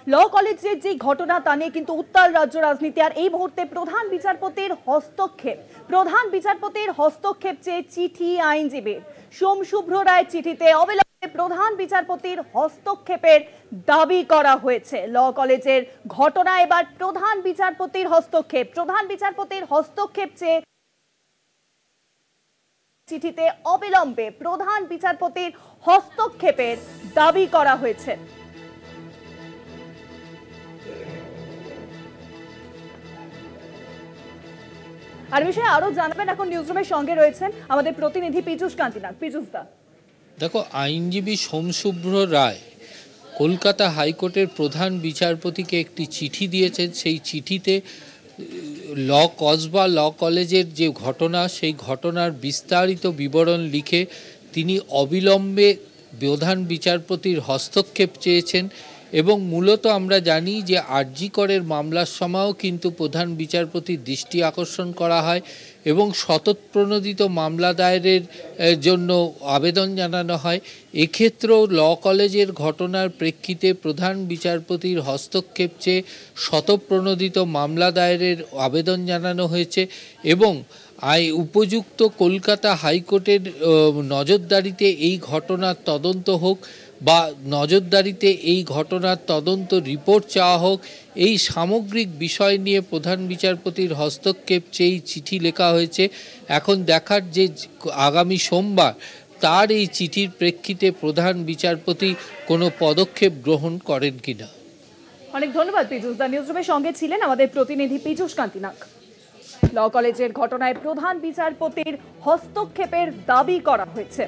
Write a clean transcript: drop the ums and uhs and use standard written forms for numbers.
ল কলেজের যে ঘটনা তা নিয়ে কিন্তু উত্তাল রাজ্য রাজনীতি। আর এই মুহূর্তে প্রধান বিচারপতির হস্তক্ষেপ চেয়ে চিঠি আইনজীবীর। সোম শুভ্র রায় চিঠিতে অবিলম্বে প্রধান বিচারপতির হস্তক্ষেপের দাবি করা হয়েছে। ল কলেজের ঘটনা এবার প্রধান বিচারপতির হস্তক্ষেপ চেয়ে চিঠিতে অবিলম্বে প্রধান বিচারপতির হস্তক্ষেপের দাবি করা হয়েছে। আর বিষয়ে আরো জানাবেন এখন নিউজরুমের সঙ্গে রয়েছেন আমাদের প্রতিনিধি পীযূষ কান্তিনাথ। পীযূষ দা, দেখো, আইনজীবী সোম শুভ্র রায় কলকাতা হাইকোর্টের প্রধান বিচারপতিকে একটি চিঠি দিয়েছেন। সেই চিঠিতে ল কলেজের যে ঘটনা, সেই ঘটনার বিস্তারিত বিবরণ লিখে তিনি অবিলম্বে প্রধান বিচারপতির হস্তক্ষেপ চেয়েছেন। এবং মূলত আমরা জানি যে আরজি করের মামলার সময়ও কিন্তু প্রধান বিচারপতির দৃষ্টি আকর্ষণ করা হয় এবং স্বতঃপ্রণোদিত মামলা দায়েরের জন্য আবেদন জানানো হয়। এক্ষেত্রেও ল কলেজের ঘটনার প্রেক্ষিতে প্রধান বিচারপতির হস্তক্ষেপ চেয়ে স্বতঃপ্রণোদিত মামলা দায়েরের আবেদন জানানো হয়েছে এবং উপযুক্ত কলকাতা হাইকোর্টের নজরদারিতে এই ঘটনার তদন্ত হোক বা নজরদারিতে এই ঘটনার তদন্ত রিপোর্ট চাওয়া হোক, এই সামগ্রিক বিষয় নিয়ে প্রধান বিচারপতির হস্তক্ষেপ চেয়ে চিঠি লেখা হয়েছে। এখন দেখার যে আগামী সোমবার তার এই চিঠির প্রেক্ষিতে প্রধান বিচারপতি কোনো পদক্ষেপ গ্রহণ করেন কিনা। অনেক ধন্যবাদ পীযূষ দা। নিউজরুমের সঙ্গে ছিলেন আমাদের প্রতিনিধি পীযূষ কান্তিনাথ। ল কলেজের ঘটনায় প্রধান বিচারপতির হস্তক্ষেপের দাবি করা হয়েছে।